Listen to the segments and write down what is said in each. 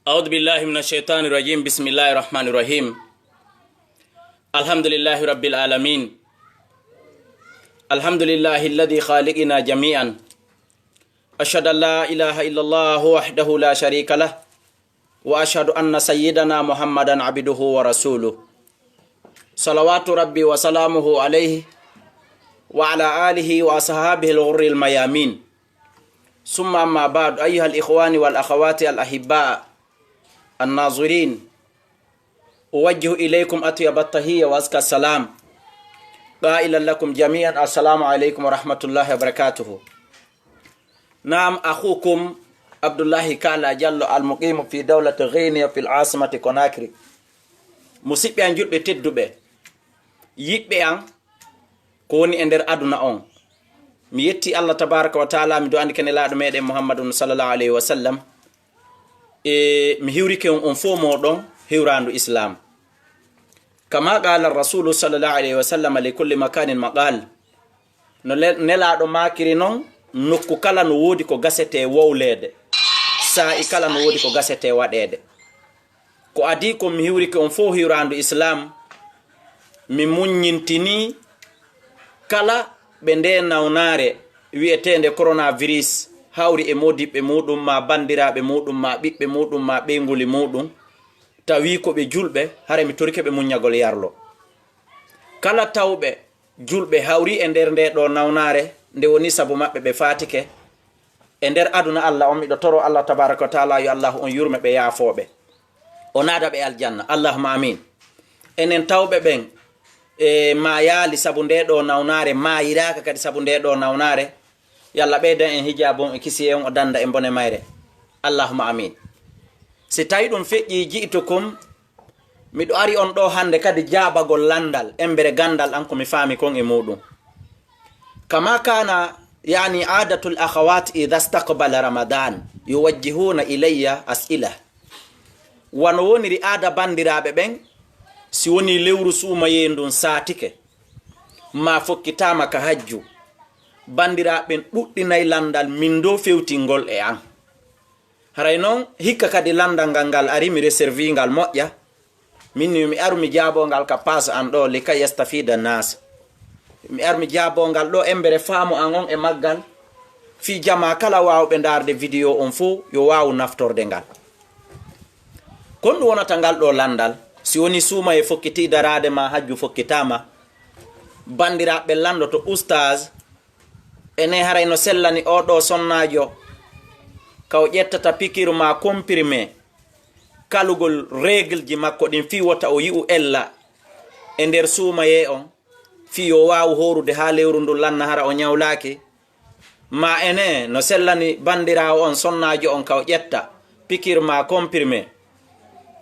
أعوذ بالله من الشيطان الرجيم. بسم الله الرحمن الرحيم. الحمد لله رب العالمين. الحمد لله الذي خالقنا جميعا. أشهد أن لا إله إلا الله وحده لا شريك له، وأشهد أن سيدنا محمدا عبده ورسوله، صلوات ربي وسلامه عليه وعلى آله وأصحابه الغر الميامين. ثم أما بعد، أيها الإخوان والأخوات الأحباء الناظرين، أوجه إليكم أطيب التحية وأزكى السلام، قائلا لكم جميعا السلام عليكم ورحمة الله وبركاته. نعم، أخوكم عبد الله كالا جلو المقيم في دولة غينيا في العاصمة كوناكري. musidɓe an julɓe tedduɓe, yiɓɓe an ko woni e nder aduna on, mi yetti Allah tabaraka wa taala, mi do andi kene laaɗo meɗen muhammadun sallallahu alayhi wa sallam, mi hiwrike on fo moɗon hiwrandu islam. kama qala rasulu sallallahu alayhi wa sallam li kulli makanin maqal, no nelaɗo makiri non nokku kala no wodi ko gasete wowlede, sa'i kala no wodi ko gasete waɗede. ko adi ko mi hiwrike on fo hiwrandu islam, mi muññintini kala ɓe nde nawnare wi'etende coronavirus hawri e modiɓɓe muɗum, ma bandiraɓe muɗum, ma ɓiɓɓe muɗum, ma ɓeyguli muɗum, tawi ko ɓe julɓe, hare mi torike ɓe muññagol yarlo. kala tawɓe julɓe hawri e nder nde ɗo nawnare, nde woni sabu maɓɓe ɓe fatike e nder aduna Allah on, miɗo toro Allah tabaraka wa taala yo Allah on yurme ɓe yaafoɓe, o naada ɓe aljanna, allahuma amin. enen tawɓe ɓen ma yaali sabu nde ɗo nawnare, ma yiraka kadi sabu nde ɗo nawnare, yalla ɓeydan en hijabon e kisiye on, o danda en bone mayre, allahuma amin. si tawi ɗum feƴƴi ji'tukum, miɗo ari on ɗo hande kadi jabagol landal embere gandal an komi faami kon e muɗum. kama kana yani adatul akhawat idha staqbala ramadan yuwajjihuna ilayya as'ila, wano woniri aada bandiraɓe ɓen si woni lewru suumaye ndun satike, ma fokkitama ka hajju, bandiraɓen ɗuɗɗinay landal min do fewtingol e an. haray noon hikka kadi landal ngal ari mi réservi ngal moƴƴa, minni mi aru mi jaabongal ka passe an ɗo li kay yastafida nas, mi aru mi jaabongal ɗo embere faamu an on e maggal, fi jama kala wawɓe darde vidéo on fo yo wawu naftorde ngal. kon ɗum wonata ngal ɗo landal, si woni suuma e fokkiti darade ma hajju fokkitama, bandiraɓe landoto oustage ene haray no sellani oɗo sonnajo kaw ƴettata pikiru ma comprimé kalugol règle ji makko ɗin fi wota o yi'u ella e nder suumaye on, fi o wawu horude ha lewru ndu lanna hara o ñawlaki, ma ene no sellani bandirawo on sonnajo on kaw ƴetta pikiru ma comprimé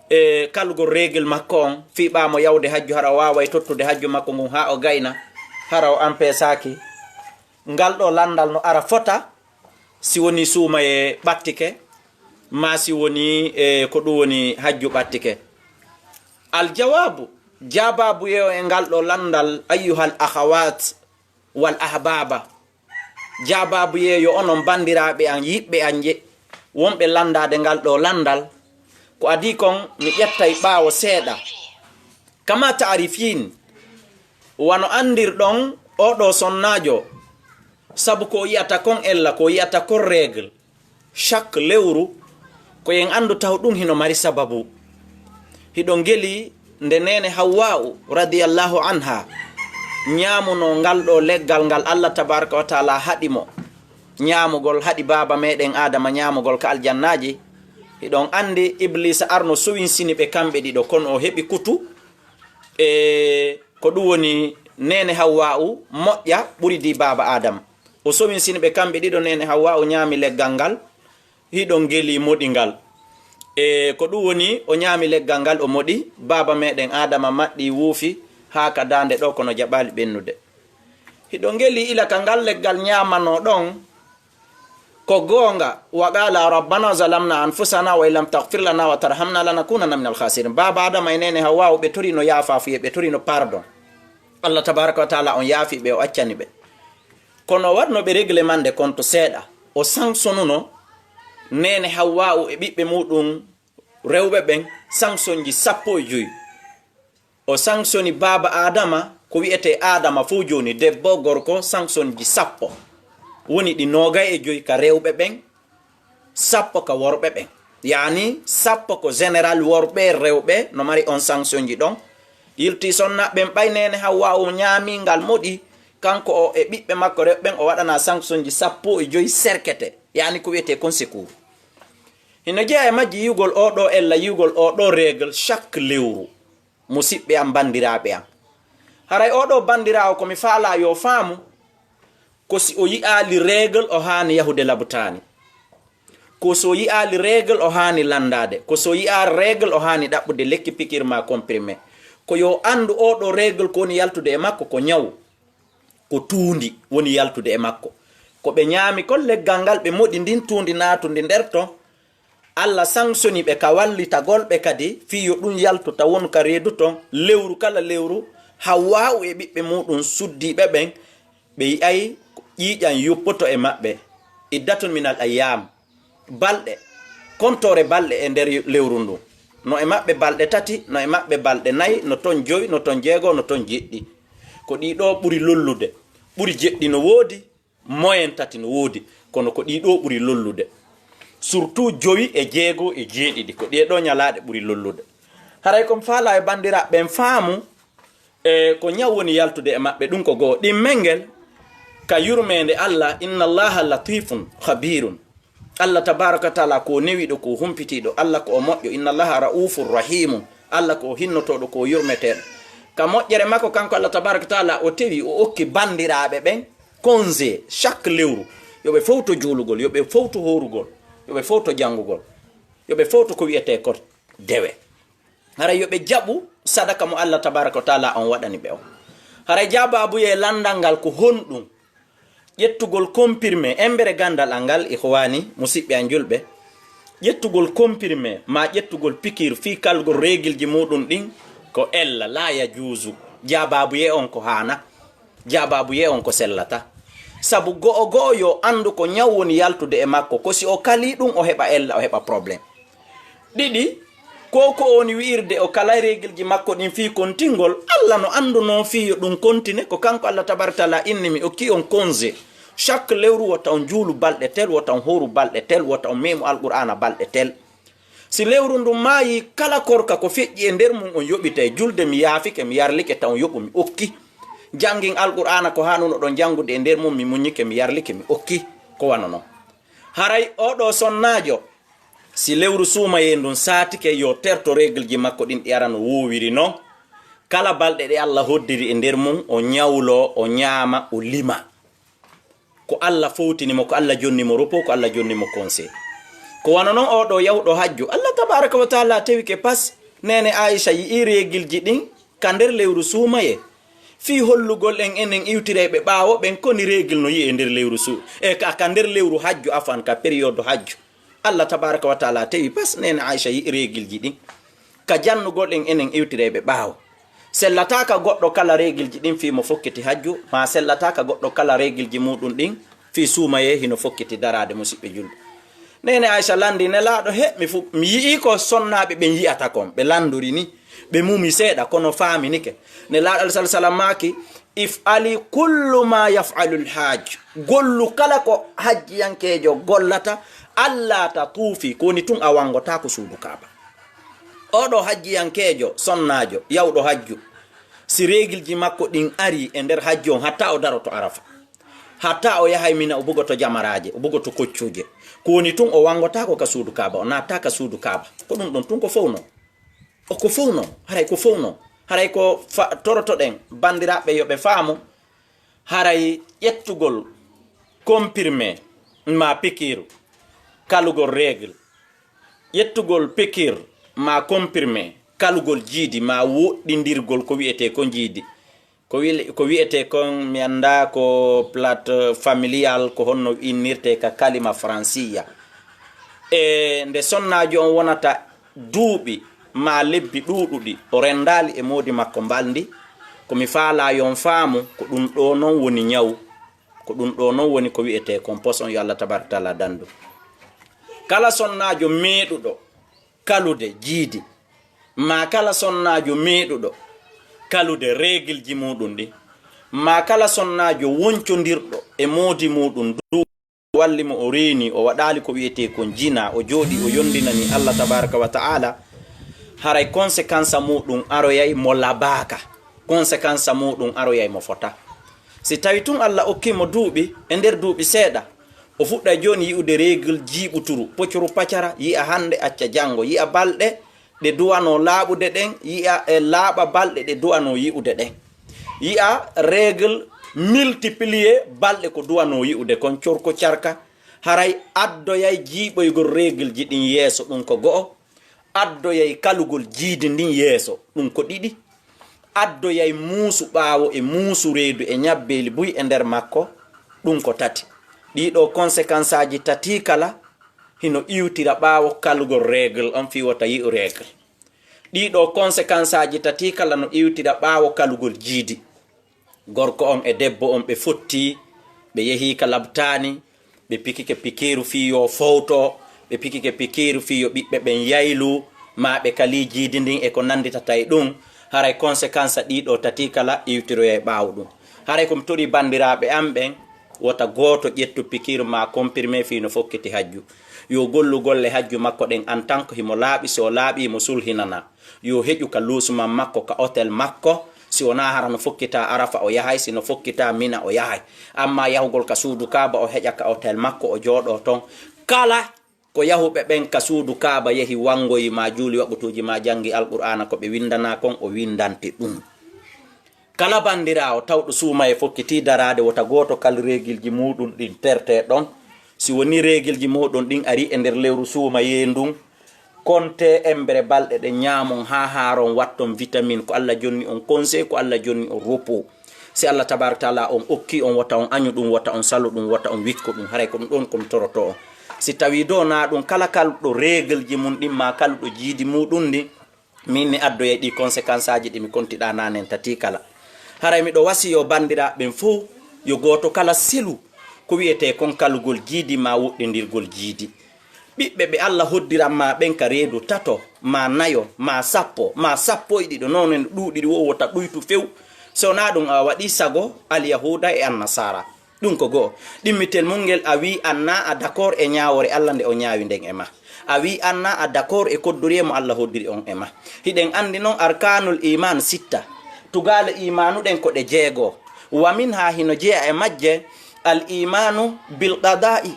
e kalugol règle makko on, fiɓamo yawde hajju hara o wawa tottude hajju makko ngun ha o gayna, hara o ampesaki. ngal ɗo landal no ara fota si woni suuma e ɓattike, ma si woni ko ɗum woni hajju ɓattike. aljawabu, jababu yeyo e ngal ɗo landal, ayyuhal akhawat wal ahbaba, jababu yeyo onon bandiraɓe an, yiɓɓe an je wonɓe landade ngal ɗo landal, ko adi kon mi ƴettay ɓaawo seeɗa. kama taarifin, wano andirɗon oɗo sonnajo, sabu ko yiyata kon ella, ko yiyata kon règle chaque lewru, ko yen andu taw ɗum hino mari sababu. hiɗo ngeli nde nene hawwa'u radiyallahu anha ñamuno ngal ɗo leggal ngal Allah tabaraka wa taala haɗi mo ñamugol, haɗi baba meɗen adama ñamugol ka aljannaji. hiɗon andi iblisa arno sowinsini ɓe kamɓe ɗiɗo, kono o heɓi kutu e ko ɗum woni nene hawwa'u moƴƴa ɓuri di baba adama, o sowinsini ɓe kamɓe ɗiɗo, nene hawwa'u ñaami leggal ngal, hiɗon geli moɗi ngal, e ko ɗum woni o ñaami leggal ngal o moɗi, baba meɗen adama maɗɗi wuufi ha ka dande ɗo kono jaɓali ɓennude. hiɗon geli ila ka ngal leggal ñamano ɗon ko gonga, wa qala rabbana zalamna anfusana wa illam taghfir lana wa tarhamna lanakunanna minal khasirin. baba adama e nene hawwa'u ɓe torino yaafafuye, ɓe torino pardon, Allah tabaraka wa taala on yaafi ɓe, o accani ɓe. kono warno ɓe réglemande compte seeɗa, o sanctionnuno nene hawwa'u e ɓiɓɓe muɗum rewɓe ɓen sanction ji 15 o sanctioni baba adama ko wi'ete adama fo joni debbo gorko sanction ji 10 woni ɗi 25 ka rewɓe ɓen 10 ka worɓe ɓen yani 10 ko général worɓe rewɓe no mari on sanction ji ɗon yilti sonna ɓen ɓaynene Hawwa o ñamingal moɗi kanko o e ɓiɓɓe makko rewɓen o waɗana sanction ji 15 serkete yani ko wiyete consécours hino jeeya e majji yiwgol oɗo ella yiwgol oɗo règle chaque lewru musidɓe am bandiraɓe am haray oɗo bandirawo komi faala yo faamu ko si o yi'ali règle o hani yahude labtani ko so yi'ali règle o hani landade ko so yi'a règle o hani ɗaɓɓude lekki pikir ma comprimé ko yo andu oɗo règle ko woni yaltude e makko ko nyawu ko tuundi woni yaltude e makko ko ɓe ñaami kon leggal ngal ɓe moɗi ndin tuundi natundi nder to Allah sanctioni ɓe ka wallitagolɓe kadi fiyo ɗum yaltota won ka reedu ton lewru kala lewru Hawwa e ɓiɓɓe muɗum suddiɓe ɓen ɓe yi'ay ƴiiƴan yoppoto e maɓɓe iddatun minal ayyam balɗe kontore balɗe e nder lewru ndu no e maɓɓe balɗe tati no e maɓɓe balɗe nayi no ton joyi no ton jeego no ton jeɗɗi ko ɗiɗo ɓuri lollude ɓuri jeɗɗi no woodi moyen tati no woodi kono ko ɗiɗo ɓuri lollude surtout joyi e jeego e jeeɗiɗi ko ɗeɗo ñalaɗe ɓuri lollude haray kom faala e bandiraɓe ɓen faamu ko ñaw woni yaltude e maɓɓe ɗum ko goo ɗimmel ka yurmede Allah inna allaha latifun khabirun Allah tabaraka taala ko newiɗo ko humpitiɗo Allah ko o moƴƴo inna allaha raufur rahimu Allah ko hinnotoɗo ko yurmeteɗo ka moƴƴere makko kanko Allah tabaraka taala o tewi o okki bandiraɓe ɓen congé chaque lewru yoɓe fowto juulugol yoɓe fowto horugol yoɓe fowto jangugol yoɓe fowto ko wiyete ko dewe hara yoɓe jaɓu sadaka mo Allah tabaraka taala on waɗani ɓe o hara jababuye landal ngal ko honɗum ƴettugol comprimé embere gandal al ngal ihwani musidɓe an julɓe ƴettugol comprimé ma ƴettugol pikir fi kalgol régil ji muɗum ɗin ko ella la ya juusu jababuye on ko hana jababuye on ko sellata sabu go'o yo andu ko ñaw woni yaltude e makko ko si o kali ɗum o heɓa ella o heɓa probléme ɗiɗi ko woni wi'irde o kala régil ji makko ɗin fi kontingol Allah no andu non fiyo ɗum continue ko kanko Allah tabaratala inni mi okki on congé chaque lewru wota on juulu balɗe tel wota on horu balɗe tel wota on memu alqur'ana balɗe tel si lewru ndum maayi kala korka ko feƴƴi e nder mum on yoɓite julde mi yaafike mi yarlike taw yoɓu mi okki jangin alqur'ana ko hanuno ɗon jangude e nder mum mi muñike mi yarlike mi okki ko wana non haray oɗo sonnajo si lewru suumaye ndun saatike yo terto règle ji makko ɗin ɗi ara no wowiri non kala balɗe ɗe Allah hoddiri e nder mum o ñawlo o ñaama o lima ko Allah fowtinimo ko Allah jonnimo repos ko Allah jonnimo conseil ko wana non oɗo yawɗo hajju Allah tabaraka wa taala tawi ke pas nene Aisha yi règle ji ɗin ka nder lewru suumaye fi hollugol en enen iwtireɓe ɓaawo ɓen koni règle no yi e nder lewru ka nder lewru hajju afan ka période hajju Allah tabaraka wa taala tawi pas nene Aisha yi règle ji ɗin ka jannugol en enen iwtireɓe ɓaawo sellataka goɗɗo kala règle ji ɗin fi mo fokkiti hajju ma sellataka goɗɗo kala règle ji muɗum ɗin fi suumaye hino fokkiti darade musidɓe julɓe nene Aisha landi nelaɗo mi yii ko sonnaɓe ɓen yiyata kon ɓe landuri ni ɓe mumi seeɗa kono faaminike nelaɗo sal salam maki if ali kullu ma yaf'alu lhaj gollu kala ko hajjiyankejo gollata Allah ta tuufi koni tun a wangota ko suudu Kaaba oɗo hajjiyankejo sonnajo yawɗo hajju si règle ji makko ɗin ari e nder hajji on hatta o daroto Arafa hatta o yahay Mina o bugoto jamaraje o bugoto koccuje koni tun o wangota ko ka suudu Kaaba o natta ka suudu Kaaba ko ɗum ɗon tun ko fowno o ko fowno haray ko fowno haray ko toroto ɗen bandiraɓe yoɓe faamu haray ƴettugol comprimé ma pikiru kalugol règle ƴettugol pikir ma comprimé kalugol jiidi ma woɗɗidirgol ko wiyete ko jiidi ko wiyete kon mi anda ko plate familial ko honno innirte ka kalima franciya e nde sonnajo on wonata duuɓi ma lebbi ɗuɗuɗi o rendali e modi makko mbaldi komi faala yon faamu ko ɗum ɗo non woni ñaw ko ɗum ɗo non woni ko wiyete kon poson yo Allah tabaraka taala dandu kala sonnajo meɗuɗo kalude jiidi ma kala sonnajo meeɗuɗo kalude règle muɗum ɗi ma kala sonnajo woncodirɗo e moodi muɗum du walli mo o reeni o waɗali ko wiyete kon jina o jooɗi o yondinani Allah tabaraka wa ta'ala haray conséquence muɗum aroyay mo labaka conséquence muɗum aroyay mo fota si tawi tun Allah okkimo duuɓi e nder duuɓi seeɗa o fuɗɗa joni yi'ude règle jiiɓuturu poccuru paccara yi'a hande acca janggo yi'a balɗe ɗe duwano laaɓude ɗen yi'a e laaɓa balɗe ɗe duwano yi'ude ɗen yi'a règle multiplier balɗe ko duwano yi'ude kon corko carka haray addoyay jiiɓoygol règle ji ɗin yeeso ɗum ko go'o addoyay kalugol jiidi ndin yeeso ɗum ko ɗiɗi addoyay muusu ɓaawo e muusu reedu e ñabbeli buy e nder makko ɗum ko tati ɗiɗo conséquence aji tati kala hino iwtira ɓaawo kalugol règle on fi wota yi'u règle ɗiɗo conséquence aji tati kala no iwtira ɓaawo kalugol jiidi gorko on e debbo on ɓe fotti ɓe yehi ka labtani ɓe pikike pikiru fiyo fowto ɓe pikike pikiru fiyo ɓiɓɓe ɓen yaylu ma ɓe kali jiidi ndin e ko nanditata e ɗum haray conséquence ɗiɗo tati kala iwtiroya e ɓaawo ɗum haray komi tori bandiraɓe am ɓen wota goto ƴettu pikiru ma comprimé fi no fokkiti hajju yo gollu golle hajju makko ɗen en tant que himo laaɓi si o laaɓi mo sulhinana yo heƴu ka luusuman makko ka hôtel makko si wona hara no fokkita arafa o yahay sino fokkita mina o yahay amma yahugol ka suudu kaaba o heƴa ka hôtel makko o jooɗo ton kala ko yahuɓe ɓen ka suudu kaaba yehi wangoyi ma juuli waɓutuji ma jangi alqur'ana ko ɓe windana kon o windanti ɗum kala bandirawo tawɗo suuma e fokkiti darade wota goto kal règle ji muɗum ɗin terte ɗon si woni règle ji muɗum ɗin ari e nder lewru suuma yendum konte embere balɗe ɗe ñamon ha haron watton vitamine ko Allah jonni on conseil ko Allah jonni on repos si Allah tabaraka taala on okki on wata on añu ɗum wata on salu ɗum wata on wikko ɗum haray ko ɗum ɗon komi toroto on si tawi do na ɗum kala kalɗo règle ji mum ɗin ma kalɗo jiidi muɗum ɗin min mi addoya ɗi conséquence aji ɗi mi kontiɗa nanen tati kala haray miɗo wasi yo bandiraɓen fo yo goto kala selu ko wiyete kon kalugol jiidi ma woɗɗodirgol jiidi ɓiɓɓe ɓe Allah hoddiranma ɓen ka reedu tato ma nayo ma sappo e ɗiɗo noon en ɗuuɗiɗi wo wota ɗuytu few so na ɗum a waɗi sago alyahuda e annasara ɗum ko go'o ɗimmitel mungel a wi anna a d'accord e ñawore Allah nde o ñaawi nden e ma a wi anna a d'accord e koddori mo Allah hoddiri on e ma hiɗen andi noon arkanul iman sitta tugala imanu ɗen ko ɗe jeego wa min ha hino jeeya e majje al imanu bil qada'i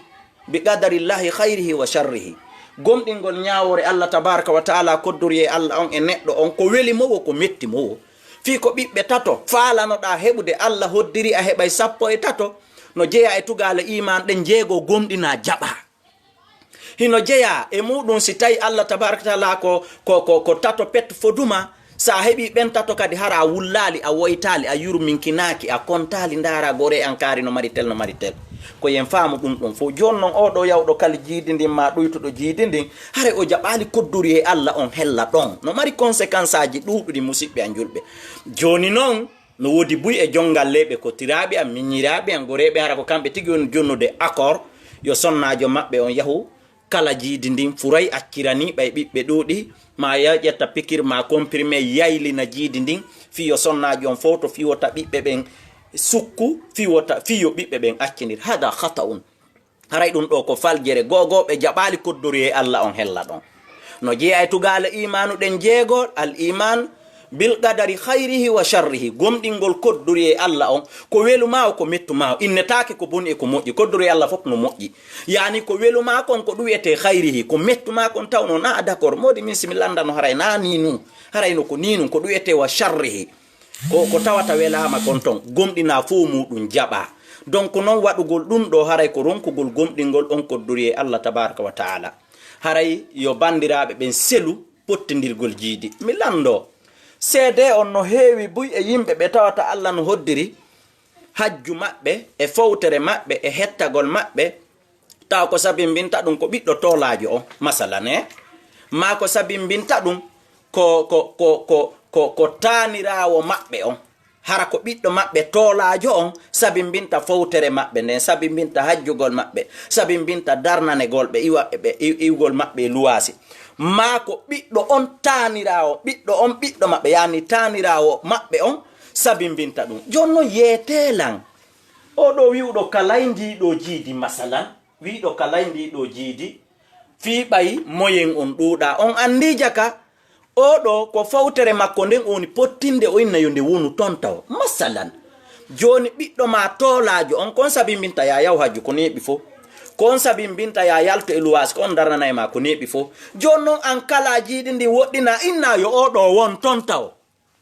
bi qadarillahi khayrihi wa sharrihi gomɗingol ñawore Allah tabaraka wa taala koddori e Allah on e neɗɗo on ko weli mowo ko metti mowo fi ko ɓiɓɓe tato faalanoɗa heɓude Allah hoddiri a heɓay sappo e tato no jeeya e tugala iman ɗen jeego gomɗina jaɓa hino jeeya e muɗum si tawi Allah tabaraka taala ko tato pet foduma sa heɓi ɓen tato kadi hara a wullali a woytali a yurminkinaki a kontali ndara gore ankari no mari tel ko yen faamu ɗum ɗon fo joni noon oɗo yawɗo kala jiidi ndin ma ɗuytuɗo jiidi ndin hare o jaɓali koddori e Allah on hella ɗon no mari conséquence aji ɗuɗuɗi musidɓe an julɓe joni noon no wodi buy e jongal leɓe ko tiraɓe an miñiraɓe an goreɓe hara ko kamɓe tigi woni jonnude accord yo sonnajo maɓɓe on yahu kala jiidi ndin furay accirani ɓay ɓiɓɓe ɗuɗi ma ƴetta pikir ma comprimé yaylina jiidi ndin fiyo sonnaji on fof to fiwota ɓiɓɓe ɓen sukku fiyo ɓiɓɓe ɓen accinir hada khata un haray ɗum ɗo ko faljere gogoɓe jaɓali koddori e Allah on hella ɗon no jeeya e tugala imanu ɗen jeego al iman bil qadari khayrihi wa sharrihi gomɗingol koddori e Allah on ko welu ma ko mettu ma innetake ko boni e ko moƴƴi koddori e Allah fof no moƴƴi yani ko welu ma kon ko ɗuwete khayrihi ko mettu ma kon tawno na d'accord modi min simi landano haray na ninu haray no ko ninu ko ɗuwete wa sharrihi ko tawata welama kon ton gomɗina fo muɗum jaɓa donc noon waɗugol ɗum ɗo haray ko ronkugol gomɗingol on koddori e Allah tabaraka wa taala haray yo bandiraɓe ɓen selu pottidirgol jiidi mi lando seede on no heewi buy e yimɓe ɓe tawata Allah no hoddiri hajju maɓɓe e fowtere maɓɓe e hettagol maɓɓe taw ko sabimbinta ɗum ko ɓiɗɗo tolajo on masalan ma ko sabimbinta ɗum ko tanirawo maɓɓe on hara ko ɓiɗɗo maɓɓe toolaajo on sabi mbinta fowtere maɓɓe nden sabi mbinta hajjugol maɓɓe sabi mbinta darnanegol ɓe iwgol maɓɓe luwaasi maa ko ɓiɗɗo on taaniraawo ɓiɗɗo maɓɓe yani taaniraawo maɓɓe on sabi mbinta ɗum jooni noon yeeteelan oɗo wiwɗo kalay ndiɗo jiidi masalan wiɗo kalay ndiɗo jiidi fii ɓayi moyen on ɗuuɗa on anndija ka oɗo ko fawtere makko nden woni pottinde o inna yo nde wonu ton taw masalan joni ɓiɗɗo ma toolaajo on kon sabi mbinta ya yaw hajju ko neeɓi fof kon sabi mbinta ya yalto e luwas ko on darnana e ma ko neeɓi fof joni noon an kala jiiɗi ndi woɗɗina inna yo oɗo won ton taw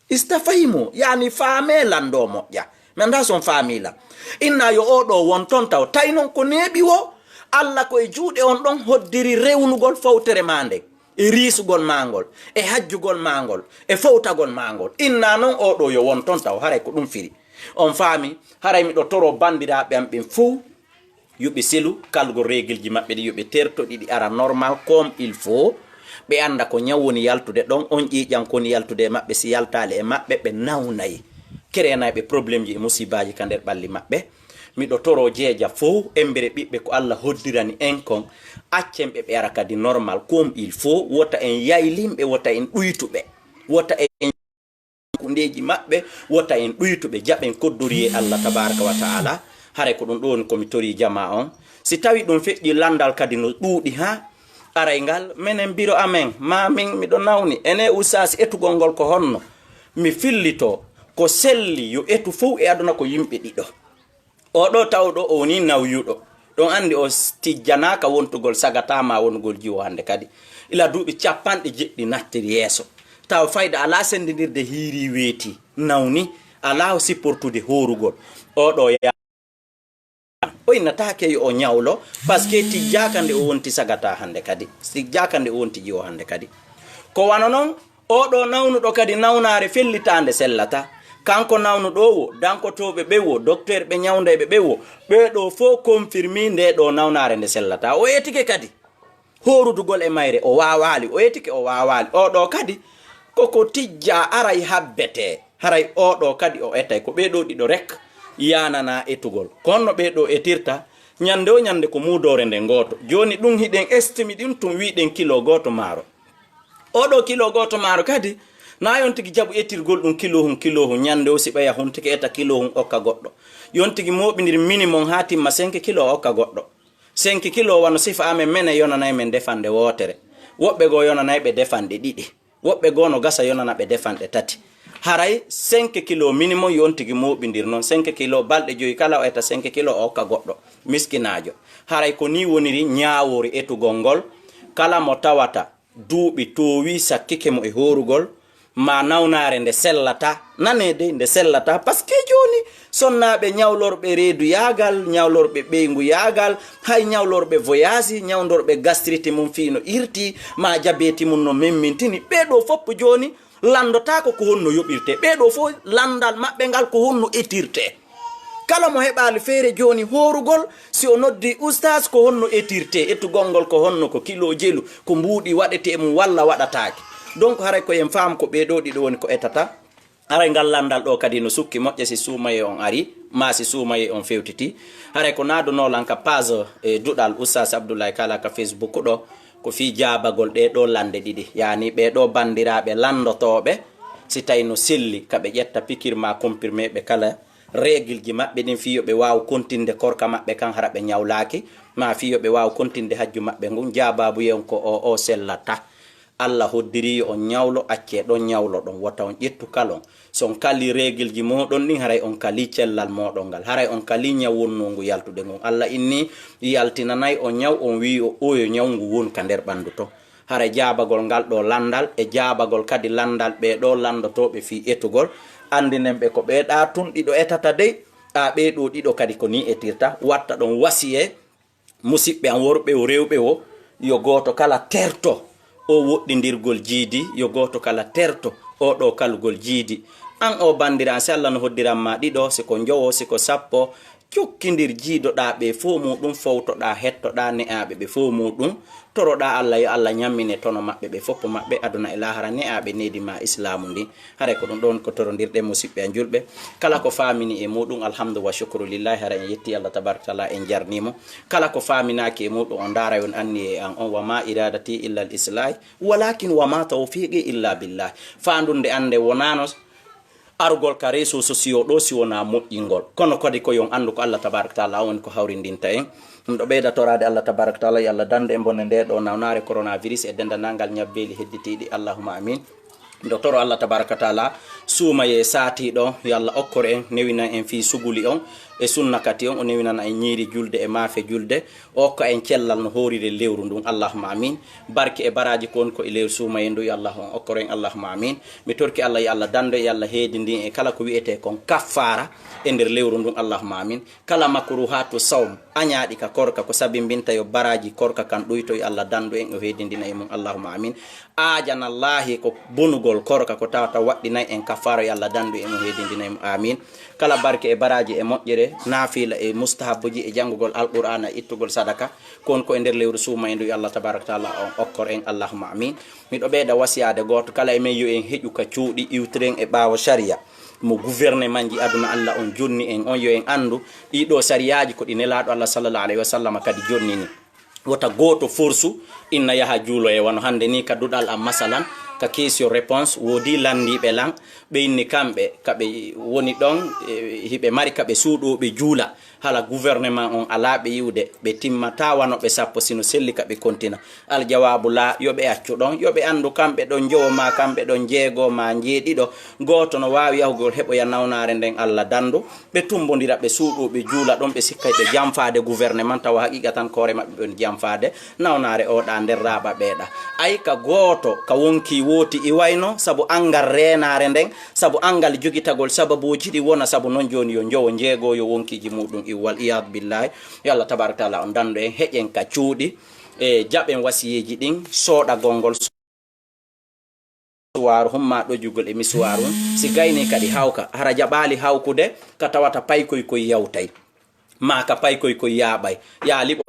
istafahimo yani faame lando moƴƴa mi anda son faamila inna yo oɗo won ton taw tawi noon ko neeɓi wo Allah ko e juuɗe on ɗon hoddiri rewnugol fawtere ma nde e riisugol mangol e hajjugol mangol e fawtagol mangol inna noon oɗo yo won ton taw haray ko ɗum firi on faami haray miɗo toro bandiraɓe am ɓen fou yoɓe selu kalgol régilji maɓɓe ɗi yoɓe terto ɗiɗi ara normal comme il faut ɓe anda ko ñaw woni yaltude ɗon on ƴiƴan koni yaltude e maɓɓe si yaltali e maɓɓe ɓe nawnayi kerenayɓe probléme ji e musibaji ka nder ɓalli maɓɓe miɗo toro jeeja fof embere ɓiɓɓe ko Allah hoddirani en kon accen ɓe ara kadi normal comme il faut wota en yaylimɓe wota en ɗuytuɓe wota en kundeji maɓɓe wota en ɗuytuɓe jaɓen koddori e Allah tabaraka wa taala hare ko ɗum ɗon komi tori jama on si tawi ɗum feƴƴi landal kadi no ɗuuɗi ha aray ngal minen biro amen mamin miɗo nawni ene usasi etugol ngol ko honno mi fillito ko selli yo etu fof e aduna ko yimɓe ɗiɗo oɗo tawɗo o woni nawyuɗo ɗon andi o tijjanaka wontugol sagatama wongol jiwo hande kadi ila duuɓi 90 nattiri yeeso taw fayda ala sendidirde hiiri weeti nawni ala o sipportude horugol oɗo ya o innatake yo o ñawlo par ce que tijjaka nde o wonti sagata hande kadi tijjaka nde o wonti jiwo hande kadi ko wana noon oɗo nawnuɗo kadi nawnare fellitande sellata kanko nawnuɗo wo dankotoɓe ɓe wo docteur ɓe ñawdeɓe ɓe wo ɓeɗo fof confirmi nde ɗo nawnare nde sellata o etike kadi horudugol e mayre o wawali o etike o wawali oɗo kadi koko tijja aray habbete haray oɗo kadi o etay ko ɓeɗo ɗiɗo rek yanana etugol konno ɓeɗo etirta ñande o ñande ko mudore nde goto joni ɗum hiɗen estimi ɗin tum wiɗen kilo goto maaro oɗo kilo goto maaro kadi na yontigi jaɓu etirgol ɗum kilo hun ñande o si ɓaya huntiki eta kilo hun okka goɗɗo yontigi moɓidir minimum ha timma 5 kilo okka goɗɗo 5 kilo wano sifa amen mene yonanayi men defande wotere woɓɓe goo yonanayi ɓe defanɗe ɗiɗi woɓɓe goo no gasa yonana ɓe defanɗe tati haray 5 kilo minimum yontigi moɓidir noon 5 kilo balɗe joyi kala o eta 5 kilo o okka goɗɗo miskinajo haray ko ni woniri ñawori etugol ngol kala mo tawata duuɓi towi sakkike mo e horugol ma nawnare nde sellata nanede nde sellata par ce que joni sonnaɓe ñawlorɓe reedu yagal ñawlorɓe ɓeygu yagal hay ñawlorɓe voyage ñawdorɓe gastrite mum fiino irti ma jabeti mum no memmintini ɓeɗo foppo joni landotako ko honno yoɓirte ɓeɗo fof landal maɓɓe ngal ko honno etirte kala mo heɓali feere joni horugol si o noddi oustage ko honno etirte etugol ngol ko honno ko kilo jelu ko mbuuɗi waɗete mum walla waɗatake donc haray ko en faam ko ɓeɗo ɗiɗo woni ko etata haray ngal landal ɗo kadi no sukki moƴƴa si suumaye on ari ma si suumaye on fewtiti haray ko nadonolan ka page e duɗal oustage Abdoulaye Kala ka Facebook ɗo ko fi jabagol ɗe ɗo lande ɗiɗi yani ɓeɗo bandiraɓe landotoɓe si tawi no selli kaɓe ƴetta pikir ma comprimé ɓe kala règle ji maɓɓe ɗin fiyoɓe wawa kontinde korka maɓɓe kan hara ɓe ñawlaki ma fiyoɓe wawa kontinde hajju maɓɓe ngun jababu yen ko o sellata Allah hoddiri on ñawlo acce ɗon ñawlo ɗon wata on ƴettu kalon son kali règle ji moɗon ɗin haray on kali cellal moɗon ngal haray on kali ñaw wonnongu yaltude ngun Allah inni yaltinanayi o ñaw on wi o oyo ñawngu won ka nder ɓandu to haray jabagol ngal ɗo landal e jabagol kadi landal ɓeɗo landotoɓe fi etugol andinenɓe ko ɓeɗa tun ɗiɗo etata dey a ɓeɗo ɗiɗo kadi ko ni etirta watta ɗon wasiye musidɓe an worɓe o rewɓe o yo goto kala terto o woɗɗidirgol jiidi yo goto kala terto oɗo kalgol jiidi an o bandira si Allah no hoddiranma ɗiɗo siko jowo siko sappo jokkindir jiidoɗa ɓe fo muɗum fowtoɗa hettoɗa ne'aɓe ɓe fo muɗum toroɗa Allah yo Allah ñammine tono maɓɓe ɓe foppo maɓɓe aduna e lahara ne'aɓe nedima islamu ndi hare ko ɗum ɗon ko torondirɗe musidɓe a julɓe kala ko famini e muɗum alhamdu wa shukru lillahi hara en yetti Allah tabaraka taala en jarnimo kala ko faminaki e muɗum on dara on anni e an on wama iradati illa al islah walakin wama tawfiqi illa billah fandunde ande wonano arugol ka réseau sociaux ɗo si wona moƴƴingol kono kadi ko yon andu ko Allah tabaraka taala woni ko hawrindinta en ɗum ɗo ɓeyda torade Allah tabaraka taala yo Allah dande e bonde nde ɗo nawnare coronavirus e dendanalngal ñabbeli hedditiɗi allahuma amin ndo toro Allah tabaraka taala suumaye saatiɗo yo Allah okkore en newina en fi suguli on e sunna kati on o newinana en ñiiri julde e maafe julde o hokka en cellal no hoorire lewru ndun allahuma amin barke e baraji kon ko e lewru suumaye ndu yo Allah on okkore en allahuma amin mi torki Allah yo Allah dando e Allah heedi ndin e kala ko wiyete kon kaffara e nder lewru ndun allahuma amin kala makruhatu sawm añaaɗi ka korka ko sabimbinta yo baraji korka kan ɗoyto yo Allah dando en o heedindina e mum allahuma amin ajanallahi ko bonugol korka ko tawata waɗɗinay en kaffara yo Allah dando en o heedindina e mum amin kala barke e baraji e moƴƴere nafila e mustahabuji e jangugol alqur'ana e ittugol sadaka kon ko e nder lewru suuma e ndu Allah tabaraka taala on okkor en allahumma amin miɗo ɓeyda wasiyade goto kala e men yo en heƴu ka cuuɗi iwtiren e ɓaawo sharia mo gouvernement ji aduna Allah on jonni en on yo en andu ɗiɗo sariyaji ko ɗi nelaɗo Allah sallallahu alayhi wa sallam kadi jonnini wota goto forsu inna yaha juulo e wano hande ni ka duɗal am masalan ka question réponse wodi landiɓe lan ɓe inni kamɓe kaɓe woni ɗon hiɓe mari kaɓe suuɗoɓe juula hala gouvernement on alaɓe yiwde ɓe timmata wanoɓe sappo sino selli kaɓe kontina aljawabu la yoɓe accu ɗon yoɓe andu kamɓe ɗon jowoma kamɓe ɗon jeegoma jeeɗiɗo goto no wawi yahugol heɓoya nawnare nden Allah dandu ɓe tumbodira ɓe suuɗoɓe juula ɗon ɓe sikkay ɓe jamfade gouvernement tawa haqiqa tan koore mabɓe ɓen jamfade nawnare oɗa nder raɓa ɓeeɗa ay ka goto ka wonki woti i wayno sabu angal renare nden sabu angal jogitagol sababuji ɗi wona sabu non joni yo jowo jeego yo wonkiji muɗum i wal iyad billahi yo Allah tabaraka taala on dando en heƴen ka cuuɗi e jaɓen wasiyeji ɗin sooɗa gongol suwaru humma ɗojugol e misuwaru si gayni kadi hawka hara jaɓali hawkude ka tawata paykoy koy yawtay ma ka paykoy koy yaɓay ya liɓo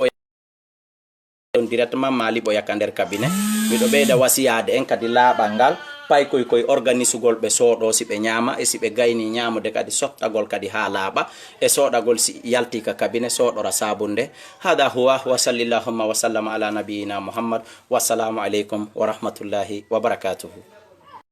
directement ma liɓo yakka nder cabinet miɗo ɓeyda wasiyade en kadi laaɓal ngal paykoy koye organisugol ɓe sooɗo si ɓe ñaama e si ɓe gayni ñaamude kadi sottagol kadi ha laaɓa e soɗagol si yalti ka cabinet soɗora sabunde hada huwa wa sallillahumma wa sallama ala nabiyina muhammad wassalamu aleykum wa rahmatullahi wa barakatuhu